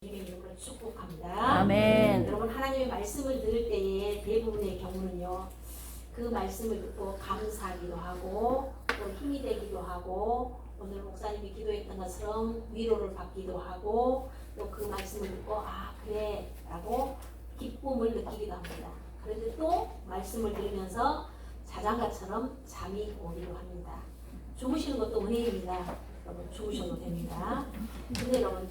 주님의 이름으로 축복합니다. 아멘. 여러분, 하나님의 말씀을 들을 때에 대부분의 경우는요, 그 말씀을 듣고 감사하기도 하고 또 힘이 되기도 하고 오늘 목사님이 기도했던 것처럼 위로를 받기도 하고 또 그 말씀을 듣고 아 그래 라고 기쁨을 느끼기도 합니다. 그런데 또 말씀을 들으면서 자장가처럼 잠이 오기도 합니다. 주무시는 것도 은혜입니다. 여러분, 주무셔도 됩니다. 근데 여러분,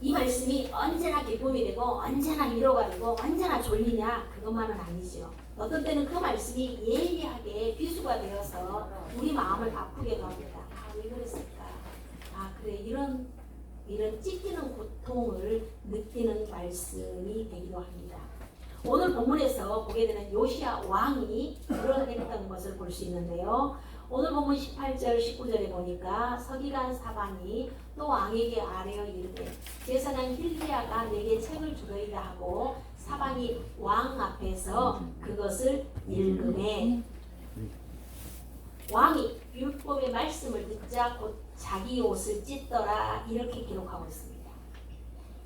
이 말씀이 언제나 기쁨이 되고 언제나 위로가 되고 언제나 졸리냐, 그것만은 아니죠. 어떤 때는 그 말씀이 예리하게 비수가 되어서 우리 마음을 아프게 합니다. 아, 왜 그랬을까? 아, 그래, 이런 찢기는 고통을 느끼는 말씀이 되기도 합니다. 오늘 본문에서 보게 되는 요시야 왕이 그러했던 것을 볼 수 있는데요. 오늘 본문 18절 19절에 보니까 서기관 사반이 또 왕에게 아뢰어 이르되 제사장 hilki야가 내게 책을 주더이다 하고 사반이 왕 앞에서 그것을 읽으매 왕이 율법의 말씀을 듣자 곧 자기 옷을 찢더라, 이렇게 기록하고 있습니다.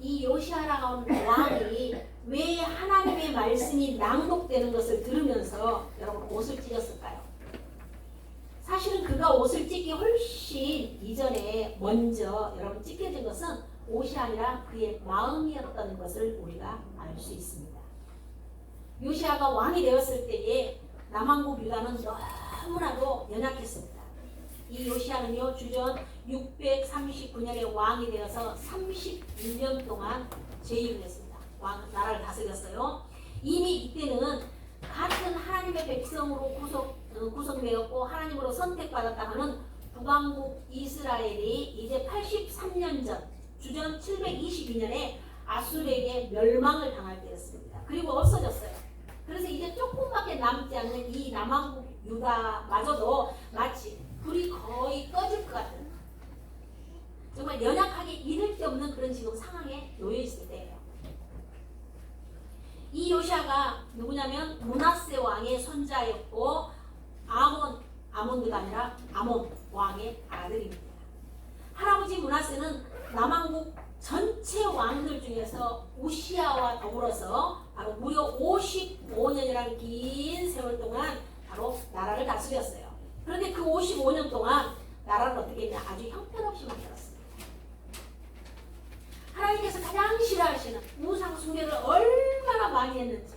이 요시야라는 왕이 왜 하나님의 말씀이 낭독되는 것을 들으면서 여러분 옷을 찢었을까요? 사실은 그가 옷을 찢기 훨씬 이전에 먼저 여러분 찢겨진 것은 옷이 아니라 그의 마음이었던 것을 우리가 알 수 있습니다. 요시야가 왕이 되었을 때에 남왕국 유다는 너무나도 연약했습니다. 이 요시야는요, 주전 639년에 왕이 되어서 31년 동안 재임을 했습니다. 나라를 다스렸어요. 이미 이때는 같은 하나님의 백성으로 구성되었고 하나님으로 선택받았다 하는 북왕국 이스라엘이 이제 83년 전 주전 722년에 아수르에게 멸망을 당할 때였습니다. 그리고 없어졌어요. 그래서 이제 조금밖에 남지 않는 이 남왕국 유다마저도 마치 불이 거의 꺼질 것 같은 정말 연약하게 이를 데 없는 그런 지금 상황에 놓여 있을 때예요. 이 요시야가 누구냐면 므낫세 왕의 손자였고 아몬드가 아니라 아몬 왕의 아들입니다. 할아버지 므낫세는 남왕국 전체 왕들 중에서 우시야와 더불어서 바로 무려 55년이라는 긴 세월 동안 바로 나라를 다스렸어요. 그런데 그 55년 동안 나라를 어떻게 했냐, 아주 형편없이 만들었습니다. 하나님께서 가장 싫어하시는 우상 숭배를 얼마나 많이 했는지,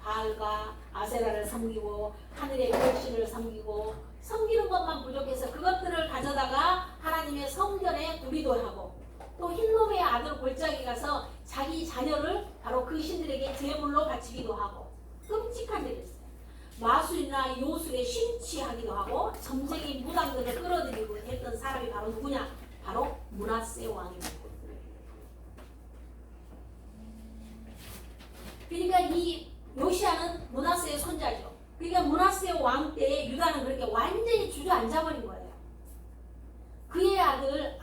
바알과 아세라를 섬기고 하늘의 별신을 섬기고 섬기는 것만 부족해서 그것들을 가져다가 하나님의 성전에 두기도 하고 또 흰놈의 아들 골짜기 가서 자기 자녀를 바로 그 신들에게 제물로 바치기도 하고 끔찍한 일이 있어요. 마술이나 요술에 심취하기도 하고 점쟁이 무당들을 끌어들이고 했던 사람이 바로 누구냐? 바로 므낫세 왕입니다. 그러니까 이 요시야는 므낫세의 손자죠. 그러니까 므낫세 왕 때에 유다는 그렇게 완전히 주저앉아버린 거예요. 그의 아들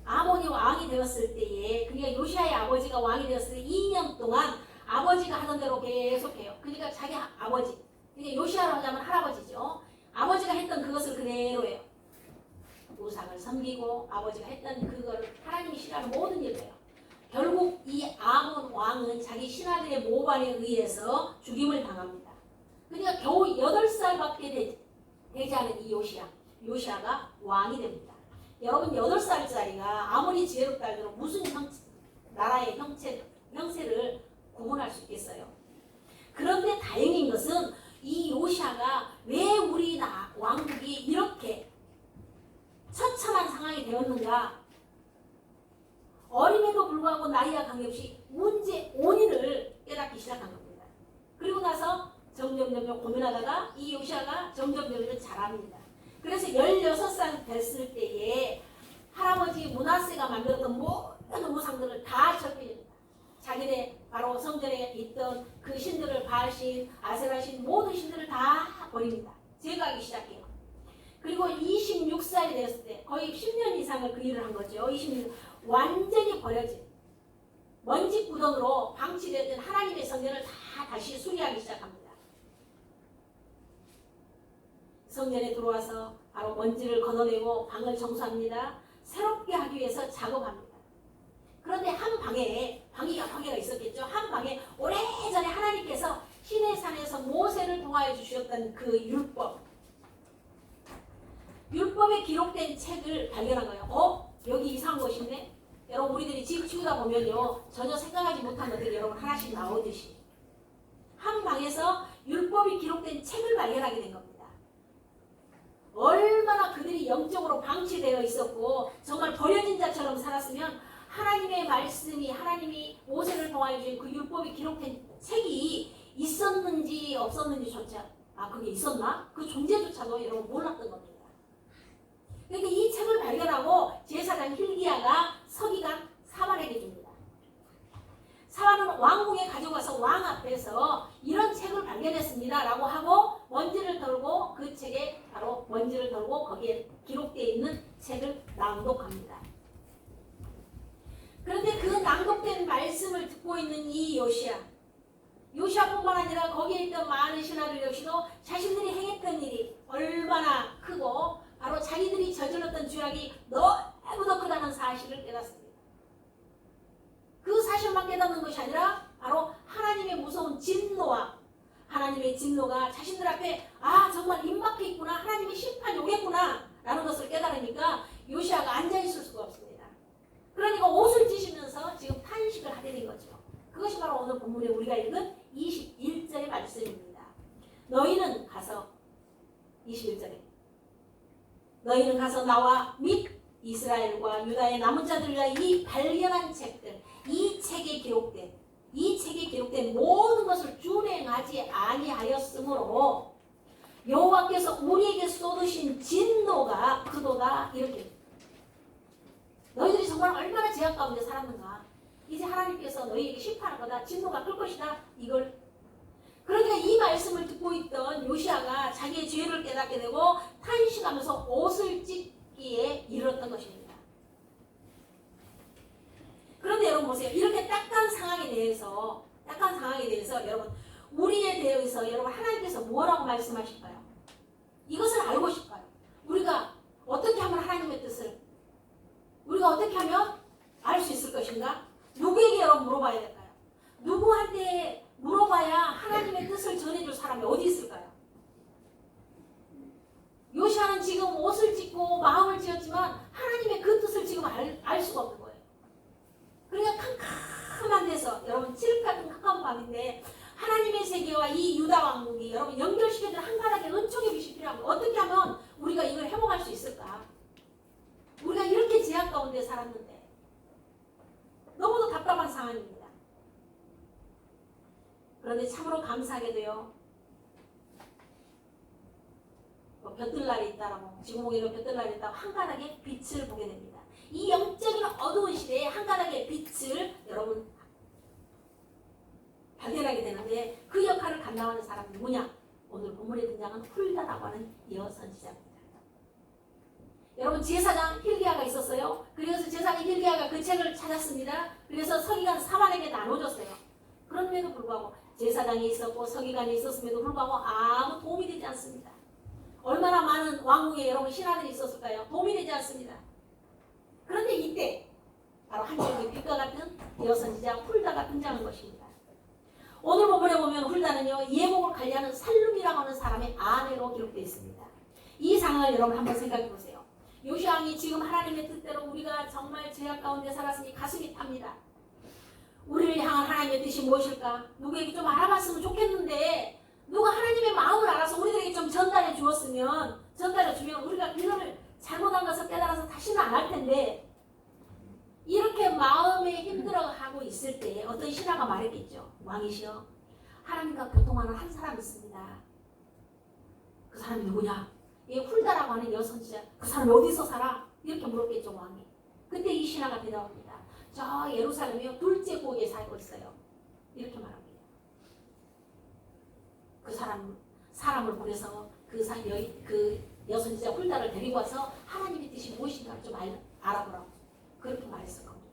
아몬이 왕이 되었을 때에, 그러니까 요시야의 아버지가 왕이 되었을 때 2년 동안 아버지가 하던 대로 계속해요. 그러니까 자기 아버지, 그러니까 요시야로 하자면 할아버지죠. 아버지가 했던 그것을 그대로 해요. 우상을 섬기고 아버지가 했던 그거를 하나님이 싫어하는 모든 일을 해요. 결국 이 아몬 왕은 자기 신하들의 모반에 의해서 죽임을 당합니다. 그러니까 겨우 8살밖에 되지 않은 이 요시야가 왕이 됩니다. 여러분, 8살짜리가 아무리 지혜롭다 할지라도 무슨 나라의 형세를 구분할 수 있겠어요? 그런데 다행인 것은 이 요시야가 왜 우리 왕국이 이렇게 처참한 상황이 되었는가, 어림에도 불구하고 나이와 관계없이 문제 원인을 깨닫기 시작한 겁니다. 그리고 나서 점점 고민하다가 이 요시야가 점점 잘합니다. 그래서 16살 됐을 때에 할아버지 므낫세가 만들었던 모든 우상들을 다 적립니다. 자기네 바로 성전에 있던 그 신들을, 바알신, 아세라신 모든 신들을 다 버립니다. 제거하기 시작해요. 그리고 26살이 됐을 때 거의 10년 이상을 그 일을 한 거죠. 26년 완전히 버려진 먼지 구덩으로 방치되었던 하나님의 성전을 다 다시 수리하기 시작합니다. 성전에 들어와서 바로 먼지를 걷어내고 방을 청소합니다. 새롭게 하기 위해서 작업합니다. 그런데 한 방해가 있었겠죠. 한 방에 오래전에 하나님께서 시내산에서 모세를 통하여 주셨던 그 율법에 기록된 책을 발견한 거예요. 여기 이상한 것인데? 여러분 우리들이 집 키우다 보면요. 전혀 생각하지 못한 것들이 여러분 하나씩 나오듯이 한 방에서 율법이 기록된 책을 발견하게 된 겁니다. 얼마나 그들이 영적으로 방치되어 있었고 정말 버려진 자처럼 살았으면 하나님의 말씀이 하나님이 모세를 통하여 주신 그 율법이 기록된 책이 있었는지 없었는지조차 그게 있었나? 그 존재조차도 여러분 몰랐던 겁니다. 그러니까 이 책을 발견하고 제사장 힐기야가 서기관 사만에게 줍니다. 사만은 왕궁에 가져가서 왕 앞에서 이런 책을 발견했습니다 라고 하고 먼지를 털고 그 책에 바로 먼지를 털고 거기에 기록되어 있는 책을 낭독합니다. 그런데 그 낭독된 말씀을 듣고 있는 이 요시야뿐만 아니라 거기에 있던 많은 신하들 역시도 자신들이 행했던 일이 얼마나 크고 바로 자기들이 저질렀던 죄악이 너무도 크다는 사실을 깨닫습니다. 그 사실만 깨닫는 것이 아니라 바로 하나님의 무서운 진노와 하나님의 진노가 자신들 앞에 정말 임박해 있구나, 하나님의 심판이 오겠구나 라는 것을 깨달으니까 요시야가 앉아있을 수가 없습니다. 그러니까 옷을 찢으면서 지금 탄식을 하게 된 거죠. 그것이 바로 오늘 본문에 우리가 읽은 21절의 말씀입니다. 너희는 가서 21절에 너희는 가서 나와 및 이스라엘과 유다의 남은 자들과 이 발견한 책들 이 책에 기록된 모든 것을 준행하지 아니하였으므로 여호와께서 우리에게 쏟으신 진노가 크도다. 이렇게 너희들이 정말 얼마나 죄악 가운데 살았는가. 이제 하나님께서 너희에게 심판할 거다. 진노가 클 것이다. 이걸 그러니까 이 말씀을 듣고 있던 요시야가 자기의 죄를 깨닫게 되고 탄식하면서 옷을 찢기에 이르렀던 것입니다. 그런데 여러분 보세요. 이렇게 딱한 상황에 대해서 여러분 우리에 대해서 여러분 하나님께서 뭐라고 말씀하실까요? 이것을 알고 싶어요. 우리가 어떻게 하면 하나님의 뜻을 우리가 어떻게 하면 알 수 있을 것인가? 누구에게 여러분 물어봐야 될까요? 누구한테 물어봐야 하나님의 뜻을 전해줄 사람이 어디 있을까요? 요시야는 지금 옷을 찢고 마음을 찢었지만 하나님의 그 뜻을 지금 알 수가 없는 거예요. 그러니까 캄캄한 데서 여러분 칠흑 같은 캄캄한 밤인데 하나님의 세계와 이 유다 왕국이 여러분 연결시켜준 한가닥의 은총의 빛이 필요합니다. 어떻게 하면 우리가 이걸 회복할 수 있을까? 우리가 이렇게 제약 가운데 살았는데 너무도 답답한 상황입니다. 그런데 참으로 감사하게도요. 볕들날이 있다라고 지구목에는 볕들날이 있다고 한가닥의 빛을 보게 됩니다. 이 영적인 어두운 시대에 한가닥의 빛을 여러분 발견하게 되는데 그 역할을 감당하는 사람은 누구냐? 오늘 본문에 등장한 훌다라고 하는 여선지자입니다. 여러분 제사장 힐기야가 있었어요. 그래서 제사장 힐기야가 그 책을 찾았습니다. 그래서 서기관 사만에게 나눠줬어요. 그럼에도 불구하고 제사장이 있었고 서기관이 있었음에도 불구하고 아무 도움이 되지 않습니다. 얼마나 많은 왕궁에 여러분 신하들이 있었을까요? 도움이 되지 않습니다. 그런데 이때 바로 한쪽의 빛과 같은 여선지자 훌다가 등장한 것입니다. 오늘 본문에 보면 훌다는요 예복을 관리하는 살룸이라고 하는 사람의 아내로 기록되어 있습니다. 이 상황을 여러분 한번 생각해 보세요. 요시야 왕이 지금 하나님의 뜻대로 우리가 정말 죄악 가운데 살았으니 가슴이 탑니다. 우리를 향한 하나님의 뜻이 무엇일까? 누구에게 좀 알아봤으면 좋겠는데 누가 하나님의 마음을 알아서 우리들에게 좀 전달해 주면 우리가 이거를 잘못한 것을 깨달아서 다시는 안 할 텐데 이렇게 마음에 힘들어하고 있을 때 어떤 신하가 말했겠죠. 왕이시여 하나님과 교통하는 한 사람이 있습니다. 그 사람이 누구냐? 이 훌다라고 하는 여선지자 그 사람이 어디서 살아? 이렇게 물었겠죠 왕이. 그때 이 신하가 대답합니다. 저 예루살렘이요 둘째 고기에 살고 있어요. 이렇게 말합니다. 그 사람을 보내서 그 여선지자 훌다를 데리고 와서 하나님의 뜻이 무엇인가 좀 알아보라고 그렇게 말했을 겁니다.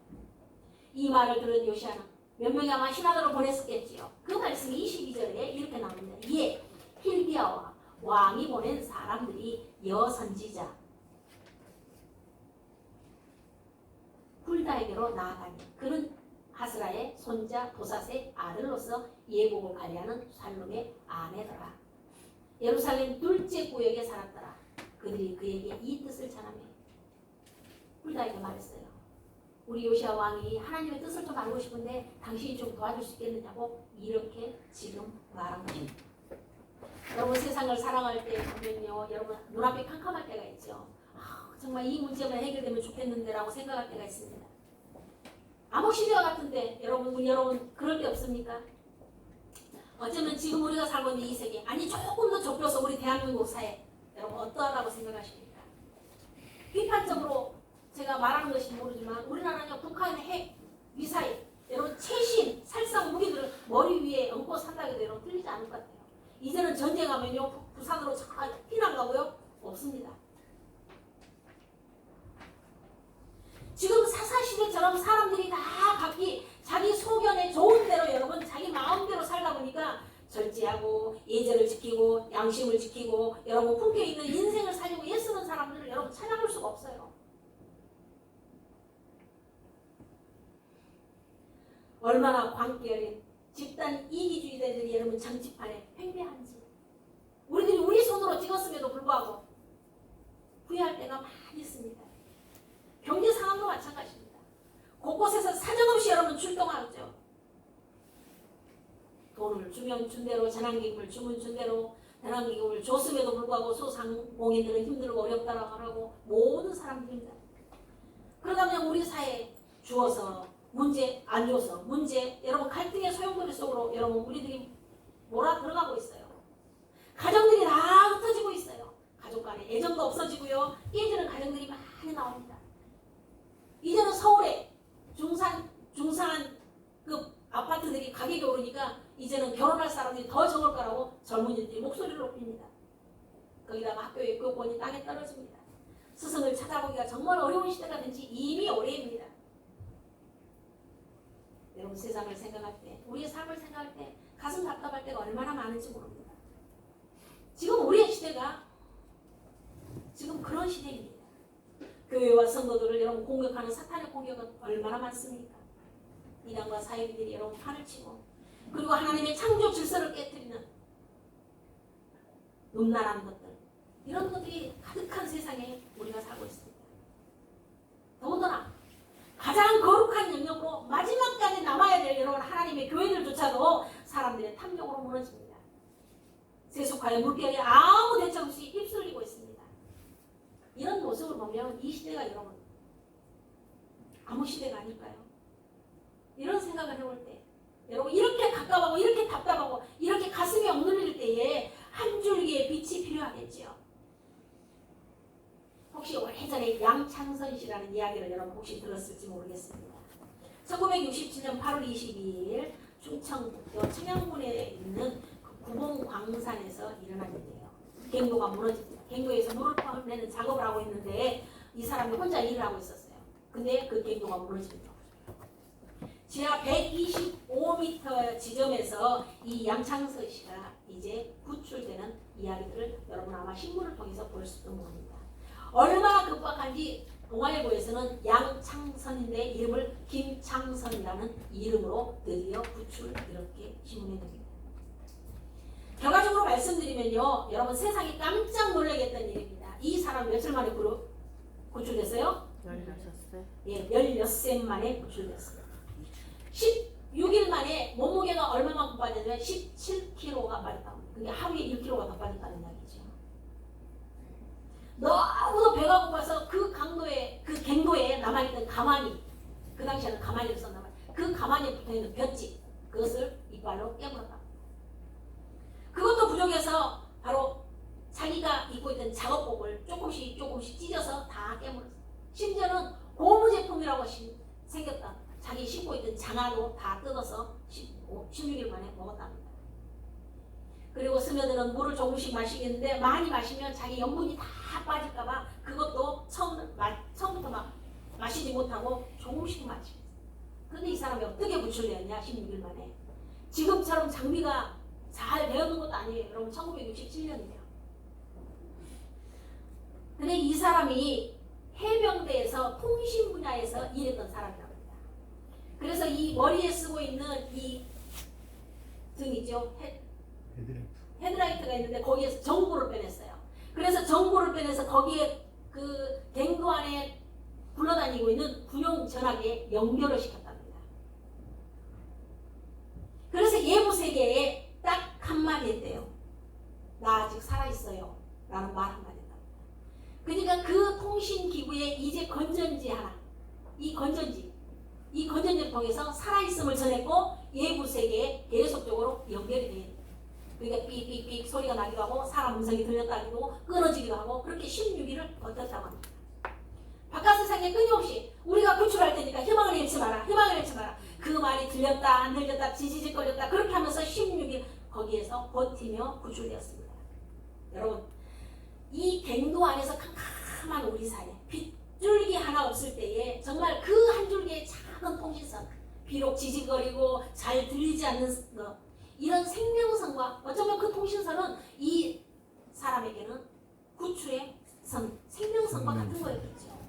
이 말을 들은 요시야는 몇 명이 아마 신하들을 보냈었겠지요. 그 말씀이 22절에 이렇게 나옵니다. 이에 힐기야와 왕이 보낸 사람들이 여선지자 훌다에게로 나아가니 그는 하스라의 손자 도사의 아들로서 예복을 관리하는 살룸의 아내더라. 예루살렘 둘째 구역에 살았더라. 그들이 그에게 이 뜻을 전하며 훌다에게 말했어요. 우리 요시야 왕이 하나님의 뜻을 좀 알고 싶은데 당신이 좀 도와줄 수 있겠느냐고 이렇게 지금 말한 것입니다. 여러분 세상을 사랑할 때 보면요, 여러분 눈앞이 캄캄할 때가 있죠. 정말 이 문제만 해결되면 좋겠는데 라고 생각할 때가 있습니다. 암흑 시대와 같은데 여러분 그럴 때 없습니까? 어쩌면 지금 우리가 살고 있는 이 세계, 아니 조금 더 좁혀서 우리 대한민국 사회, 여러분 어떠하다고 생각하십니까? 비판적으로 제가 말하는 것이 모르지만 우리나라는 북한의 핵, 미사일, 여러분 최신 살상 무기들을 머리 위에 얹고 산다고 해도 여러분 틀리지 않을 것 같아요. 이제는 전쟁하면요 부산으로 피난 가고요 없습니다. 지금 사사시대처럼 사람들이 다 각기 자기 소견에 좋은 대로 여러분 자기 마음대로 살다 보니까 절제하고 예절을 지키고 양심을 지키고 여러분 품격 있는 인생을 살려고 애쓰는 사람들을 여러분 찾아볼 수가 없어요. 얼마나 광기 어린 집단 이기주의자들이 여러분 정치판에 팽배한지 우리들이 우리 손으로 찍었음에도 불구하고 후회할 때가 많이 있습니다. 경제 상황도 마찬가지입니다. 곳곳에서 사정없이 여러분 출동하죠. 돈을 주면 준 대로 재난기금을 주면 준 대로 재난기금을 줬음에도 불구하고 소상공인들은 힘들고 어렵다라고 하고 모든 사람들입니다. 그러다 보면 우리 사회에 주어서 문제 안 줘서 문제 여러분 갈등의 소용돌이 속으로 여러분 우리들이 몰아 들어가고 있어요. 가정들이 다 흩어지고 있어요. 가족 간에 애정도 없어지고요. 깨지는 가정들이 많이 나옵니다. 이제는 서울에 중상한 그 아파트들이 가격이 오르니까 이제는 결혼할 사람들이 더 적을 거라고 젊은이들이 목소리를 높입니다. 거기다가 학교의 교권이 땅에 떨어집니다. 스승을 찾아보기가 정말 어려운 시대가 된 지 이미 오래입니다. 여러분 세상을 생각할 때 우리의 삶을 생각할 때 가슴 답답할 때가 얼마나 많은지 모릅니다. 지금 우리의 시대가 지금 그런 시대입니다. 교회와 성도들을 여러분 공격하는 사탄의 공격은 얼마나 많습니까? 이단과 사이비들이 여러분 판을 치고 그리고 하나님의 창조 질서를 깨뜨리는 음란한 것들 이런 것들이 가득한 세상에 우리가 살고 있습니다. 더군다나 가장 거룩한 영역으로 마지막까지 남아야 될 여러분 하나님의 교회들조차도 사람들의 탐욕으로 무너집니다. 세속화의 물결이 아무 대책 없이 휩쓸리고 있습니다. 이런 모습을 보면 이 시대가 여러분 아무 시대가 아닐까요? 이런 생각을 해볼 때 여러분 이렇게 가까워하고 이렇게 답답하고 이렇게 가슴이 억눌릴 때에 한 줄기의 빛이 필요하겠지요. 혹시 오래전에 양창선 씨라는 이야기를 여러분 혹시 들었을지 모르겠습니다. 1967년 8월 22일 충청북도 청양군에 있는 구봉광산에서 일어난 일이에요. 갱도가 무너집니다. 갱도에서 물을 퍼내는 작업을 하고 있는데 이 사람이 혼자 일을 하고 있었어요. 근데 그 갱도가 무너집니다. 지하 125m 지점에서 이 양창선 씨가 이제 구출되는 이야기들을 여러분 아마 신문을 통해서 볼 수도 모릅니다. 얼마나 급박한지 동아일보에서는 양창선인데 이름을 김창선이라는 이름으로 드디어 구출 이렇게 신문에 냅니다. 결과적으로 말씀드리면요, 여러분 세상이 깜짝 놀라게 했던 일입니다. 이 사람 며칠 만에 구출됐어요? 16세? 예, 16세 만에 구출됐어요. 16일 만에 몸무게가 얼마만큼 빠졌냐면 17kg가 빠졌다고 합니다. 그게 하루에 1kg가 더 빠졌다는 이야기죠. 너무도 배가 고파서 그 갱도에 남아있던 가마니, 그 당시에는 가마니를 썼나 봐요. 그 가마니에 붙어있는 볏짚, 그것을 이빨로 깨물었다. 그것도 부족해서 바로 자기가 입고 있던 작업복을 조금씩 찢어서 다 깨물었어요. 심지어는 고무 제품이라고 생겼다. 자기 신고 있던 장화도 다 뜯어서 16일 만에 먹었답니다. 그리고 스며드는 물을 조금씩 마시겠는데 많이 마시면 자기 염분이 다 빠질까봐 그것도 처음부터 막 마시지 못하고 조금씩 마시겠어요. 그런데 이 사람이 어떻게 구출되었냐 16일 만에. 지금처럼 장비가 잘 되어있는 것도 아니에요. 여러분 1967년이에요. 근데 이 사람이 해병대에서 통신 분야에서 일했던 사람이라고 합니다. 그래서 이 머리에 쓰고 있는 이 등이죠. 헤드라이트가 있는데 거기에서 정보를 빼냈어요. 그래서 정보를 빼내서 거기에 그 갱도 안에 굴러다니고 있는 군용 전화기에 연결을 시켰답니다. 그래서 예부 세계에 딱 한마디 했대요. 나 아직 살아있어요. 라는 말 한마디 했답니다. 그러니까 그 통신기구에 이제 건전지 하나, 이 건전지를 통해서 살아있음을 전했고 예부 세계에 계속적으로 연결이 돼요. 그러니까 삑삑삑 소리가 나기도 하고 사람 음성이 들렸다기도 하고 끊어지기도 하고 그렇게 16일을 버텼다고 합니다. 바깥 세상에 끊임없이 우리가 구출할 때니까 희망을 잃지 마라. 희망을 잃지 마라. 그 말이 들렸다 안 들렸다 지지직거렸다 그렇게 하면서 16일 거기에서 버티며 구출되었습니다. 여러분 이 갱도 안에서 캄캄한 우리 사회 빗줄기 하나 없을 때에 정말 그 한 줄기의 작은 통신선 비록 지직거리고 잘 들리지 않는 것 이런 생명선과 어쩌면 그 통신선은 이 사람에게는 구출의 선, 생명선과 같은 거였겠죠.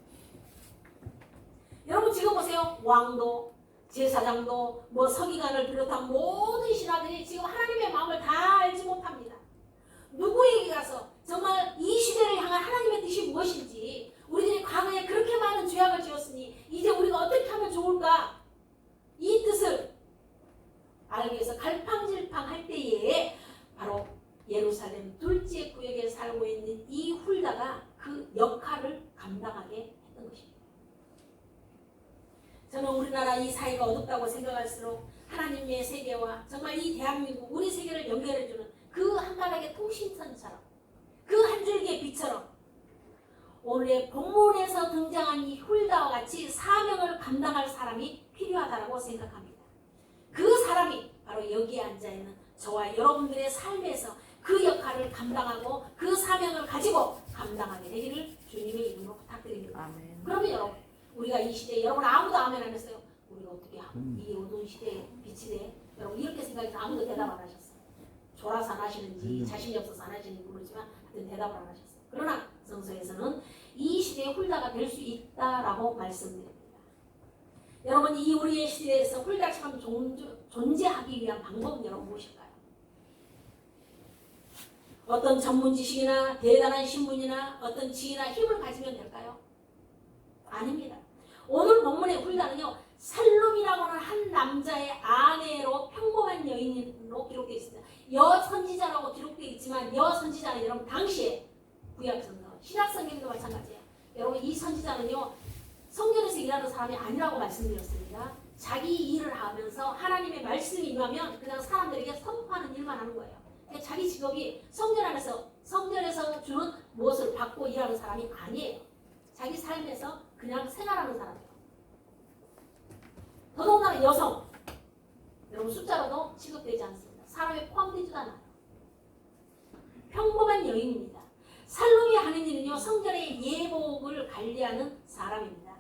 여러분 지금 보세요. 왕도, 제사장도, 뭐 서기관을 비롯한 모든 신하들이 지금 하나님의 마음을 다 알지 못합니다. 누구에게 가서 정말 이 시대를 향한 하나님의 뜻이 무엇인지 우리들이 과거에 그렇게 많은 죄악을 지었으니 이제 우리가 어떻게 하면 좋을까 이 뜻을 알기 위해서 갈팡질팡 할 때에 바로 예루살렘 둘째 구역에 살고 있는 이 훌다가 그 역할을 감당하게 했던 것입니다. 저는 우리나라 이 사회가 어둡다고 생각할수록 하나님의 세계와 정말 이 대한민국 우리 세계를 연결해주는 그 한 가닥의 통신선처럼 그 한 줄기의 빛처럼 오늘의 본문에서 등장한 이 훌다와 같이 사명을 감당할 사람이 필요하다고 생각합니다. 그 사람이 바로 여기에 앉아있는 저와 여러분들의 삶에서 그 역할을 감당하고 그 사명을 가지고 감당하게 되기를 주님의 이름으로 부탁드립니다. 아멘. 그러면 여러분 우리가 이 시대에 여러분 아무도 아멘 안 했어요. 우리가 어떻게 이 어두운 시대에 빛이 돼? 여러분 이렇게 생각해서 아무도 대답 안 하셨어요. 졸아서 안 하시는지 자신이 없어서 안 하시는지 모르지만 하여튼 대답을 안 하셨어요. 그러나 성서에서는 이 시대에 훌다가 될 수 있다라고 말씀드립니다. 여러분 이 우리의 시대에서 훌다처럼 존재하기 위한 방법은 여러분 무엇일까요? 어떤 전문 지식이나 대단한 신분이나 어떤 지위나 힘을 가지면 될까요? 아닙니다. 오늘 본문의 훌다는요 살룸이라고 하는 한 남자의 아내로 평범한 여인으로 기록되어 있습니다. 여선지자라고 기록되어 있지만 여선지자는 여러분 당시에 구약성경, 신약성경도 마찬가지예요. 여러분 이 선지자는요 성전에서 일하는 사람이 아니라고 말씀드렸습니다. 자기 일을 하면서 하나님의 말씀이 임하면 그냥 사람들에게 선포하는 일만 하는 거예요. 그러니까 자기 직업이 성전에서 주는 무엇을 받고 일하는 사람이 아니에요. 자기 삶에서 그냥 생활하는 사람이에요. 더더군다나 여성 여러분 숫자로도 취급되지 않습니다. 사람에 포함되지도 않아요. 평범한 여인입니다. 살룸이 하는 일은요 성전의 예복을 관리하는 사람입니다.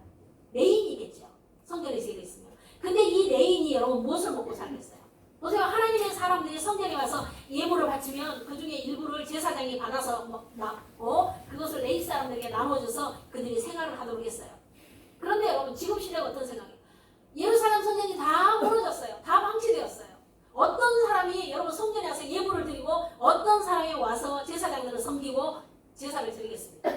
레인이겠죠. 성전에서 일했으면. 근데 이 레인이 여러분 무엇을 먹고 살겠어요? 보세요. 하나님의 사람들이 성전에 와서 예물을 바치면 그 중에 일부를 제사장이 받아서 먹고 그것을 레위 사람들에게 나눠줘서 그들이 생활을 하도록 했어요. 그런데 여러분 지금 시대가 어떤 생각이에요? 예루살렘 성전이 다 무너졌어요. 다 방치되었어요. 어떤 사람이 여러분 성전에 와서 예물을 드리고 어떤 사람이 와서 제사장들을 섬기고 제사를 드리겠습니까?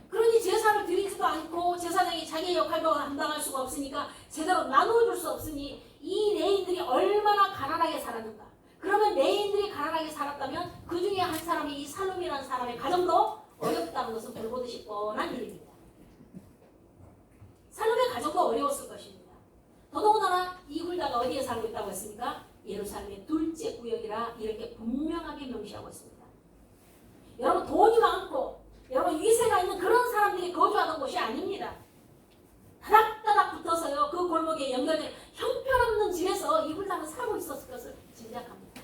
그러니 제사를 드리지도 않고 제사장이 자기의 역할도 감당할 수가 없으니까 제대로 나누어줄 수 없으니 이 레인들이 얼마나 가난하게 살았는가. 그러면 레인들이 가난하게 살았다면 그 중에 한 사람이 이 살룸이라는 사람의 가정도 어렵다는 것은 별보듯이 뻔한 일입니다. 살룸의 가정도 어려웠을 것입니다. 더더군다나 이 훌다가 어디에 살고 있다고 했습니까? 예루살렘의 둘째 구역이라 이렇게 분명하게 명시하고 있습니다. 여러분 돈이 많고 여러분 위세가 있는 그런 사람들이 거주하던 곳이 아닙니다. 다닥다닥 붙어서요 그 골목에 연결된 형편없는 집에서 이 훌다는 살고 있었을 것을 짐작합니다.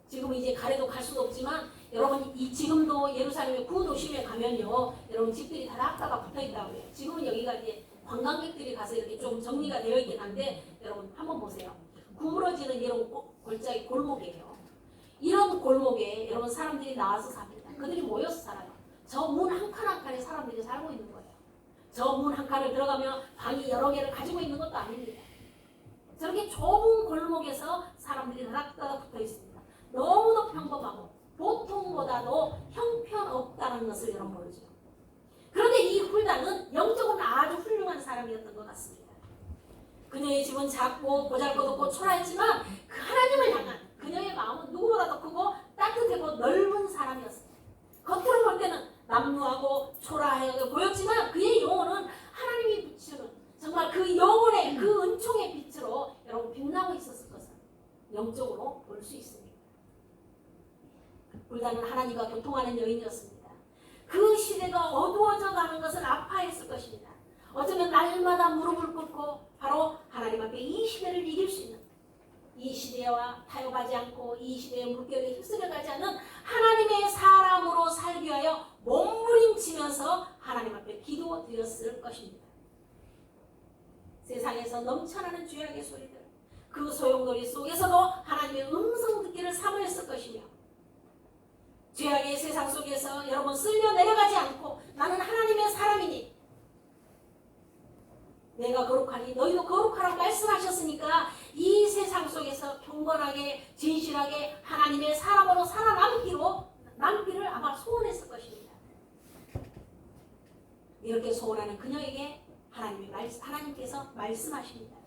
지금은 이제 가래도 갈 수도 없지만 여러분 지금도 예루살렘의 구도심에 가면요 여러분 집들이 다닥다닥 붙어있다고 해요. 지금은 여기가 이제 관광객들이 가서 이렇게 좀 정리가 되어 있긴 한데 여러분 한번 보세요. 구부러지는 이런 골짜기 골목이에요. 이런 골목에 여러분 사람들이 나와서 삽니다. 그들이 모여서 살아요. 저 문 한 칸 한 칸에 사람들이 살고 있는 거예요. 저 문 한 칸을 들어가면 방이 여러 개를 가지고 있는 것도 아닙니다. 저렇게 좁은 골목에서 사람들이 다닥다닥 붙어 있습니다. 너무도 평범하고 보통보다도 형편없다는 것을 여러분 모르죠. 그런데 이 훌다는 영적으로 아주 훌륭한 사람이었던 것 같습니다. 그녀의 집은 작고 보잘것없고 초라했지만 그 하나님을 향한 그녀의 마음은 누구보다도 크고 따뜻하고 넓은 사람이었습니다. 겉으로 볼 때는 남루하고 초라하게 보였지만 그의 영혼은 하나님이 비추는 정말 그 영혼의 그 은총의 빛으로 여러분 빛나고 있었을 것을 영적으로 볼 수 있습니다. 훌다는 하나님과 교통하는 여인이었습니다. 그 시대가 어두워져 가는 것을 아파했을 것입니다. 어쩌면 날마다 무릎을 꿇고 바로 하나님 앞에 이 시대를 이길 수 있는, 이 시대와 타협하지 않고 이 시대의 물결에 휩쓸려가지 않는 하나님의 사람으로 살기 위하여 몸부림치면서 하나님 앞에 기도드렸을 것입니다. 세상에서 넘쳐나는 죄악의 소리들, 그 소용돌이 속에서도 하나님의 음성 듣기를 사모했을 것이며, 죄악의 세상 속에서 여러분 쓸려 내려가지 않고 나는 하나님의 사람이니 내가 거룩하니 너희도 거룩하라고 말씀하셨으니까 이 세상 속에서 경건하게 진실하게 하나님의 사람으로 살아남기를 아마 소원했을 것입니다. 이렇게 소원하는 그녀에게 하나님께서 말씀하십니다.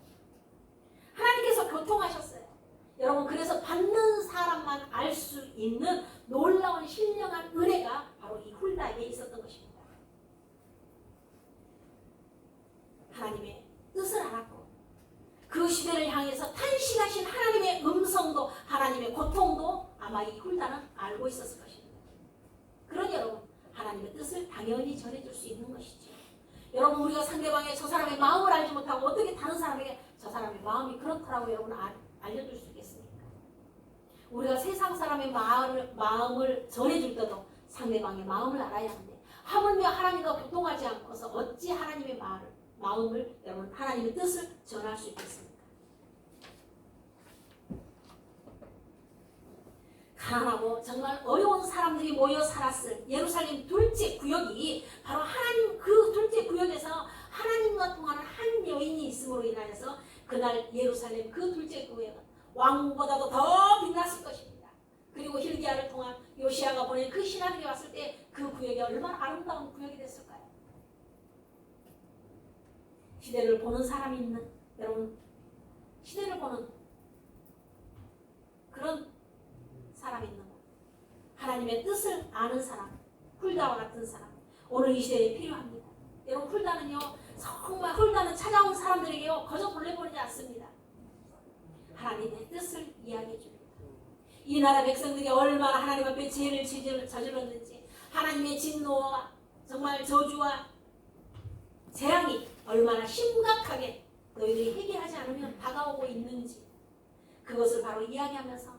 하나님께서 교통하셨어요. 여러분, 그래서 받는 사람만 알 수 있는 놀라운 신령한 은혜가 바로 이 훌다에게 있었던 것입니다. 하나님의 뜻을 알았고 그 시대를 향해서 탄식하신 하나님의 음성도 하나님의 고통도 아마 이 훌다는 알고 있었을 것입니다. 그러니 여러분, 하나님의 뜻을 당연히 전해줄 수 있는 것이죠. 여러분, 우리가 상대방의 저 사람의 마음을 알지 못하고 어떻게 다른 사람에게 저 사람의 마음이 그렇더라고 여러분 알려줄 수 있겠습니까? 우리가 세상 사람의 마음을 전해줄 때도 상대방의 마음을 알아야 하는데 하물며 하나님과 교통하지 않고서 어찌 하나님의 마음을 여러분 하나님의 뜻을 전할 수 있겠습니까? 가난하고 정말 어려운 사람들이 모여 살았을 예루살렘 둘째 구역이 바로 하나님 그 둘째 구역에서 하나님과 통하는 한 여인이 있음으로 인하여서 그날 예루살렘 그 둘째 구역은 왕보다도 더 빛났을 것입니다. 그리고 hilki야를 통한 요시야가 보낸 그 신하들이 왔을 때 그 구역이 얼마나 아름다운 구역이 됐을까요? 시대를 보는 사람이 있는 여러분, 시대를 보는 그런 사람이 있는 것, 하나님의 뜻을 아는 사람, 훌다와 같은 사람 오늘 이 시대에 필요합니다. 여러분, 훌다는요 정말 훌다는 찾아온 사람들에게요 거저 보내버리지 않습니다. 하나님의 뜻을 이야기해 줍니다. 이 나라 백성들이 얼마나 하나님 앞에 죄를 저질렀는지, 하나님의 진노와 정말 저주와 재앙이 얼마나 심각하게 너희들이 해결하지 않으면 다가오고 있는지 그것을 바로 이야기하면서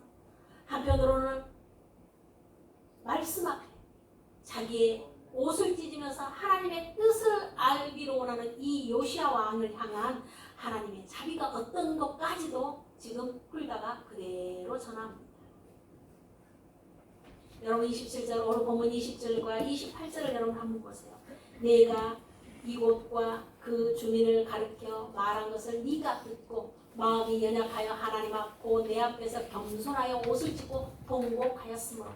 한편으로는 말씀 앞에 자기의 옷을 찢으면서 하나님의 뜻을 알기로 원하는 이 요시야 왕을 향한 하나님의 자비가 어떤 것까지도 지금 훌다가 그대로 전합니다. 여러분 27절 오늘 본문 20절과 28절을 여러분 한번 보세요. 내가 이곳과 그 주민을 가리켜 말한 것을 네가 듣고 마음이 연약하여 하나님 앞고 내 앞에서 겸손하여 옷을 찢고 통곡하였으므로.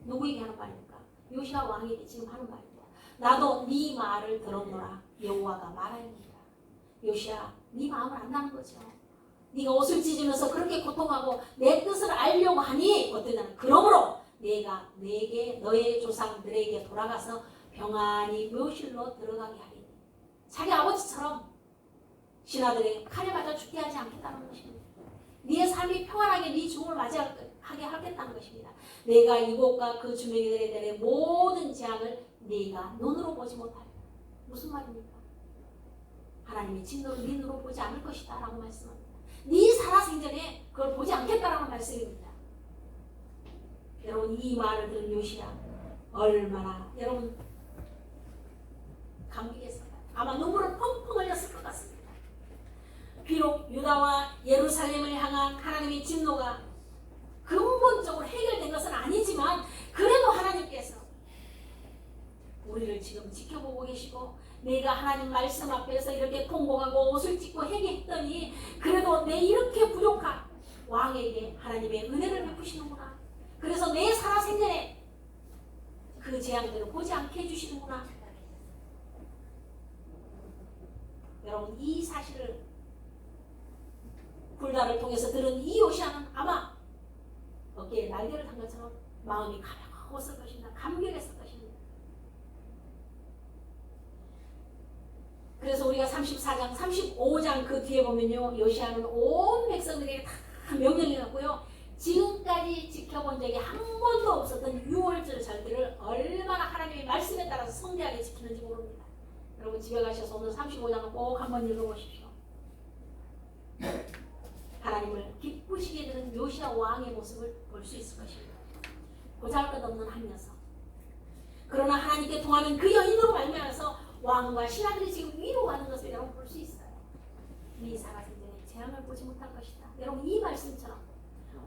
누구에게 하는 말입니까? 요시야 왕에게 지금 하는 말입니다. 나도 네 말을 들었노라 여호와가 말하였느니라. 요시야, 네 마음을 안다는 거죠. 네가 옷을 찢으면서 그렇게 고통하고 내 뜻을 알려고 하니 어떠냐면 그러므로 내가 내게 너의 조상들에게 돌아가서 평안히 묘실로 들어가게 하리니. 자기 아버지처럼 신하들의 칼에 맞아 죽게 하지 않겠다는 것입니다. 네 삶이 평안하게 네 죽음을 맞이하게 하겠다는 것입니다. 내가 이곳과 그 주민들에 대해 모든 재앙을 네가 눈으로 보지 못하리라. 무슨 말입니까? 하나님의 진노를 네 눈으로 보지 않을 것이다 라고 말씀합니다. 네 살아생전에 그걸 보지 않겠다라는 말씀입니다. 여러분, 이 말을 들은 요시야 얼마나 여러분 감격했을까요? 아마 눈물을 펑펑 흘렸을 것 같습니다. 비록 유다와 예루살렘을 향한 하나님의 진노가 근본적으로 해결된 것은 아니지만 그래도 하나님께서 우리를 지금 지켜보고 계시고 내가 하나님 말씀 앞에서 이렇게 통곡하고 옷을 찢고 회개했더니 그래도 내 이렇게 부족한 왕에게 하나님의 은혜를 베푸시는구나. 그래서 내 살아생전에 그 재앙들을 보지 않게 해주시는구나. 여러분 이 사실을 굴다를 통해서 들은 이 요시아는 아마 어깨에 날개를 단 것처럼 마음이 가벼웠을 것입니다. 감격했을 것입니다. 그래서 우리가 34장, 35장 그 뒤에 보면요. 요시아는 온 백성들에게 다 명령해 갖고요. 지금까지 지켜본 적이 한 번도 없었던 6월절 절기를 얼마나 하나님의 말씀에 따라서 성대하게 지키는지 모릅니다. 여러분 집에 가셔서 오늘 35장을 꼭 한번 읽어보십시오. 하나님을 기쁘시게 되는 요시아 왕의 모습을 볼 수 있을 것입니다. 보잘것없는 한 녀석. 그러나 하나님께 통하는 그 여인으로 말미암아서 왕과 신하들이 지금 위로 가는 것을 여러분 볼 수 있어요. 네 살아생전에 재앙을 보지 못할 것이다. 여러분 이 말씀처럼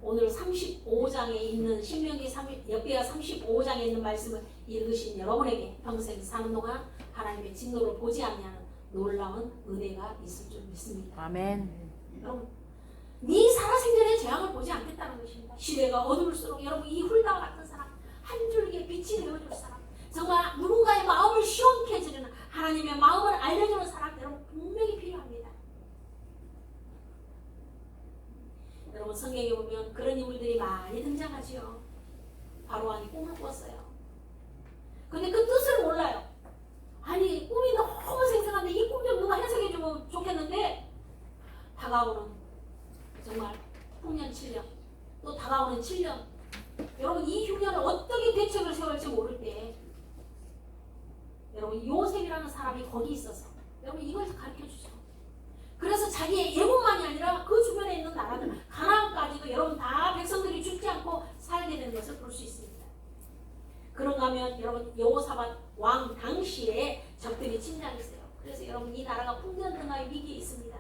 오늘 35장에 있는 신명기 역대하 35장에 있는 말씀을 읽으신 여러분에게 평생 사는 동안 하나님의 진노를 보지 않냐는 놀라운 은혜가 있을 줄 믿습니다. 아멘. 여러분 네 살아생전에 재앙을 보지 않겠다는 것입니다. 시대가 어두울수록 여러분 이 훌다와 같은 사람, 한 줄기의 빛이 되어줄 사람, 정말 누군가의 마음을 시원케 해주는 하나님의 마음을 알려주는 사람 여러분 분명히 필요합니다. 여러분 성경에 보면 그런 인물들이 많이 등장하지요. 바로왕이 꿈을 꿨어요. 근데 그 뜻을 몰라요. 아니 꿈이 너무 생생한데 이 꿈 좀 누가 해석해주면 좋겠는데 다가오는 정말 풍년 7년 또 다가오는 7년 여러분 이 흉년을 어떻게 대책을 세울지 모를 때 여러분 요셉이라는 사람이 거기 있어서 여러분 이걸 가르쳐주죠. 그래서 자기의 예국만이 아니라 그 주변에 있는 나라들 가나안까지도 여러분 다 백성들이 죽지 않고 살게 되는 것을 볼 수 있습니다. 그런가 하면 여러분 여호사밧 왕 당시에 적들이 침략했어요. 그래서 여러분 이 나라가 풍전등화의 위기에 있습니다.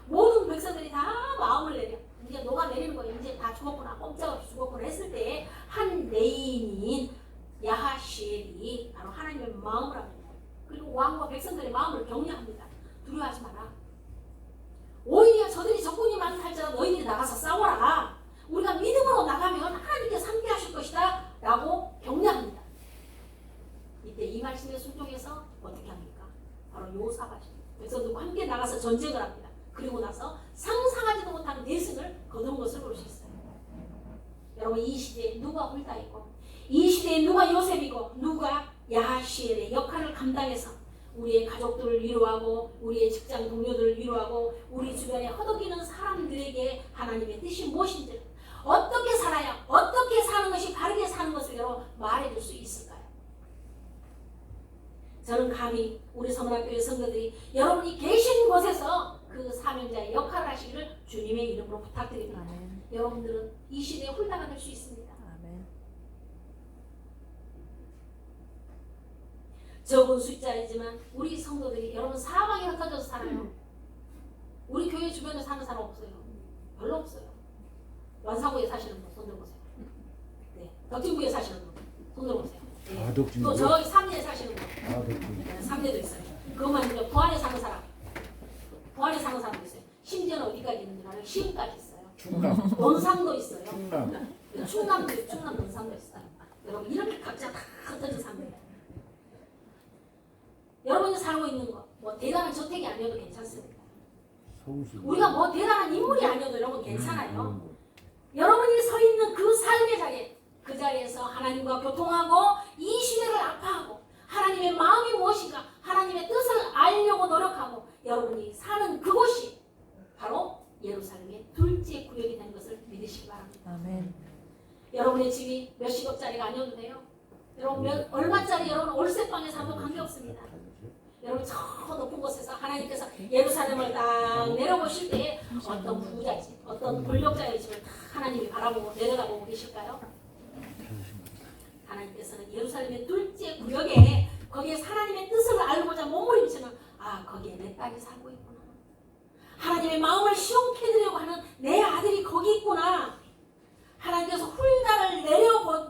모든 백성들이 다 마음을 내려 이제 녹아내리는 거예요. 이제 다 죽었구나 꼼짝없이 죽었구나 했을 때 한 레인인 야하시엘이 바로 하나님의 마음을 합니다. 그리고 왕과 백성들의 마음을 격려합니다. 두려워하지 마라. 오히려 저들이 적군이 많다 할지라도 너희들이 나가서 싸워라. 우리가 믿음으로 나가면 하나님께서 함께 하실 것이다 라고 격려합니다. 이때 이 말씀에 순종해서 어떻게 합니까? 바로 여호사밧이 백성들과 함께 나가서 전쟁을 합니다. 그리고 나서 상상하지도 못하는 대승을 거둔 것을 볼 수 있어요. 여러분 이 시대에 누가 훌다이고 이 시대에 누가 요셉이고 누가 야하시엘의 역할을 감당해서 우리의 가족들을 위로하고 우리의 직장 동료들을 위로하고 우리 주변에 허덕이는 사람들에게 하나님의 뜻이 무엇인지 어떻게 살아야 어떻게 사는 것이 바르게 사는 것을 여러분 말해줄 수 있을까요? 저는 감히 우리 서문학교의 성도들이 여러분이 계신 곳에서 그 사명자의 역할을 하시기를 주님의 이름으로 부탁드립니다. 아멘. 여러분들은 이 시대에 홀다가 될 수 있습니다. 아멘. 적은 숫자이지만 우리 성도들이 여러분 사방에 흩어져서 살아요. 우리 교회 주변에 사는 사람 없어요. 별로 없어요. 완사구에 사시는 분 손 들어보세요. 네. 덕진구에 사시는 분 손 들어보세요. 네. 또 저기 삼리에 사시는 분. 네, 삼리도 있어요. 그것만 아니라 부안에 사는 사람. 부안에 사는 사람도 있어요. 심지어는 어디까지 있는지 알아요? 시흥까지 있어요. 충남. 논산도 있어요. 충남. 충남도 있어요. 충남 논산도 있어요. 여러분 이렇게 각자 다 흩어져 삽니다. 여러분이 살고 있는 거 뭐 대단한 저택이 아니어도 괜찮습니다. 우리가 뭐 대단한 인물이 아니어도 여러분 괜찮아요. 여러분이 서 있는 그 삶의 자리에 그 자리에서 하나님과 교통하고 이 시대를 아파하고 하나님의 마음이 무엇인가 하나님의 뜻을 알려고 노력하고 여러분이 사는 그곳이 바로 예루살렘의 둘째 구역이 된 것을 믿으시기 바랍니다. 아멘. 여러분의 집이 몇십억짜리가 아니어도 돼요. 여러분 얼마짜리 여러분 올세방에 사도 관계없습니다. 여러분 저 높은 곳에서 하나님께서 예루살렘을 딱 내려보실 때에 어떤 부자의 집, 어떤 권력자의 집을 다 하나님이 바라보고 내려다보고 계실까요? 하나님께서는 예루살렘의 둘째 구역에 거기에 하나님의 뜻을 알고자 몸부림치는 거기에 내 딸이 살고 있구나. 하나님의 마음을 시원케 해드리려고 하는 내 아들이 거기 있구나. 하나님께서 훌다를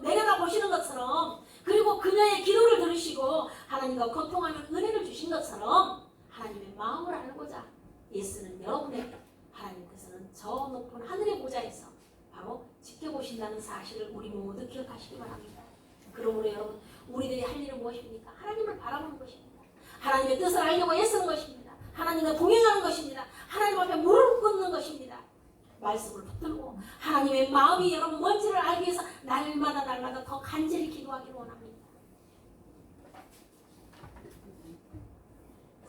내려다보시는 것처럼 그리고 그녀의 기도를 들으시고 하나님과沟통하는 은혜를 주신 것처럼 하나님의 마음을 알고자 예수는 여러분에게 하나님께서는 저 높은 하늘의 보좌에서 바로 지켜보신다는 사실을 우리 모두 기억하시기 바랍니다. 그러므로 여러분, 우리들이 할 일은 무엇입니까? 하나님을 바라보는 것입니다. 하나님의 뜻을 알려고 애쓰는 것입니다. 하나님과 동행하는 것입니다. 하나님 앞에 무릎 꿇는 것입니다. 말씀을 붙들고 하나님의 마음이 여러분 뭔지를 알기 위해서 날마다 더 간절히 기도하기를 원합니다.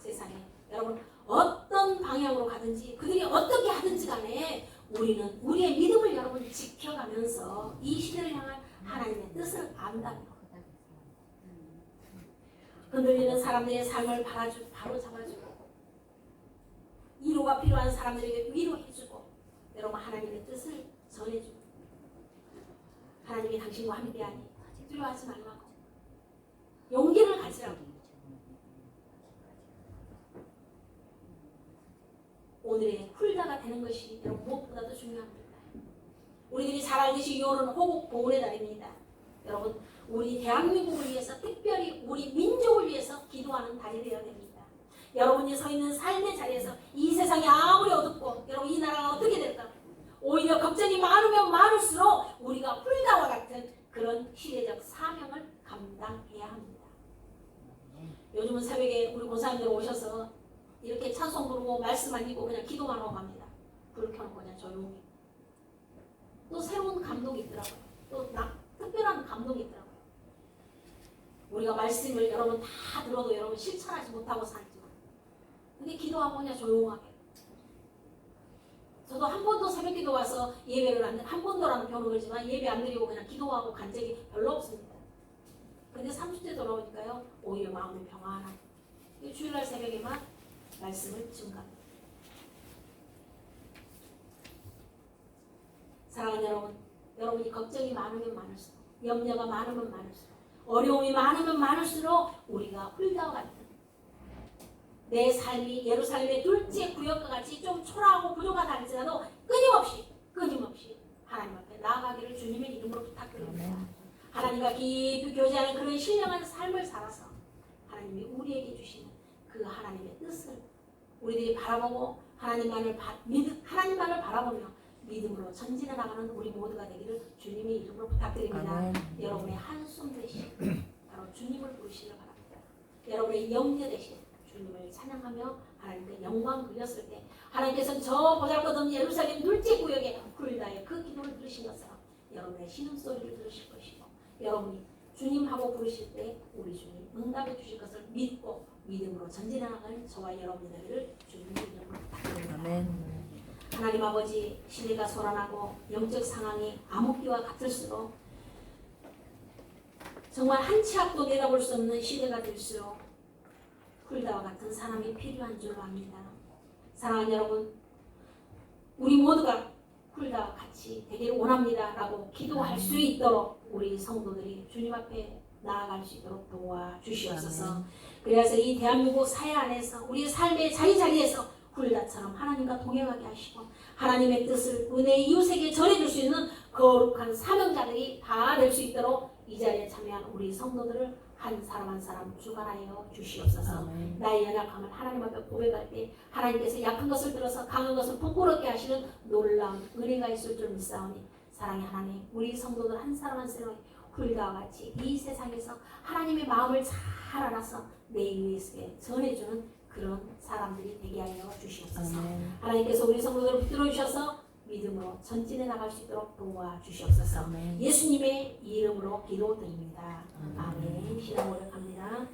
세상에 여러분 어떤 방향으로 가든지 그들이 어떻게 하든지 간에 우리는 우리의 믿음을 여러분 지켜가면서 이 시대를 향한 하나님의 뜻을 안다며 흔들리는 사람들의 삶을 바로 잡아주고 위로가 필요한 사람들에게 위로해주고 여러분 하나님의 뜻을 전해주고 하나님이 당신과 함께하니 두려워하지 말라고 용기를 가지라고 오늘의 훌다가 되는 것이 여러분 무엇보다도 중요합니다. 우리들이 잘 알듯이 6월은 호국 보훈의 달입니다. 여러분 우리 대한민국을 위해서 특별히 우리 민족을 위해서 기도하는 달이 되어야 됩니다. 여러분이 서 있는 삶의 자리에서 이 세상이 아무리 어둡고 여러분 이 나라가 어떻게 될까 오히려 걱정이 많으면 많을수록 우리가 훌다와 같은 그런 시대적 사명을 감당해야 합니다. 요즘은 새벽에 우리 권사님들 오셔서 이렇게 찬송 부르고 말씀 안 읽고 그냥 기도만 하고 갑니다. 불 켜놓고 그냥 조용히. 또 새로운 감동이 있더라고요. 또 특별한 감동이 있더라고요. 우리가 말씀을 여러분 다 들어도 여러분 실천하지 못하고 살지만 근데 기도하고 그냥 조용하게. 저도 한 번도 새벽기도 와서 예배를 한 번도라는 표현을 걸지만 예배 안 드리고 그냥 기도하고 간 적이 별로 없습니다. 근데 30대 돌아오니까요 오히려 마음이 평안하고 주일날 새벽에만 말씀을 증가합니다. 사랑하는 여러분, 여러분이 걱정이 많으면 많을수록 염려가 많으면 많을수록 어려움이 많으면 많을수록 우리가 훌다와 같은 내 삶이 예루살렘의 둘째 구역과 같이 좀 초라하고 부족하다 할지라도 끊임없이 하나님 앞에 나아가기를 주님의 이름으로 부탁드립니다. 하나님과 깊이 교제하는 그런 신령한 삶을 살아서 하나님이 우리에게 주시는 그 하나님의 뜻을 우리들이 바라보고 하나님만을 바라보며 믿음으로 전진해 나가는 우리 모두가 되기를 주님의 이름으로 부탁드립니다. 여러분의 한숨 대신 바로 주님을 부르시길 바랍니다. 여러분의 염려 대신 주님을 찬양하며 하나님께 영광 돌렸을 때 하나님께서는 저 보잘것없는 예루살렘 둘째 구역에 훌다의 그 기도를 들으신 것처럼 여러분의 신음소리를 들으실 것이고 여러분이 주님하고 부르실 때 우리 주님 응답해 주실 것을 믿고 믿음으로 전진해 나가는 저와 여러분들을 주님의 이름으로 부탁드립니다. 하나님 아버지 시대가 소란하고 영적 상황이 암흑기와 같을수록 정말 한 치 앞도 내다볼 수 없는 시대가 될수록 훌다와 같은 사람이 필요한 줄 압니다. 사랑하는 여러분 우리 모두가 훌다와 같이 되기를 원합니다 라고 기도할 수 있도록 우리 성도들이 주님 앞에 나아갈 수 있도록 도와주시옵소서. 그래서 이 대한민국 사회 안에서 우리 삶의 자리자리에서 훌다처럼 하나님과 동행하게 하시고 하나님의 뜻을 은혜의 이웃에게 전해줄 수 있는 거룩한 사명자들이 다 될 수 있도록 이 자리에 참여한 우리 성도들을 한 사람 한 사람 주관하여 주시옵소서. 나의 연약함을 하나님 앞에 고백할 때 하나님께서 약한 것을 들어서 강한 것을 부끄럽게 하시는 놀라운 은혜가 있을 줄 믿사오니 사랑의 하나님 우리 성도들 한 사람 한 사람이 훌다와 같이 이 세상에서 하나님의 마음을 잘 알아서 내 이웃에게 전해주는 그런 사람들이 되게 하여 주시옵소서. 하나님께서 우리 성도들을 붙들어 주셔서 믿음으로 전진해 나갈 수 있도록 도와주시옵소서. 예수님의 이름으로 기도드립니다. 아멘. 신앙 고백합니다.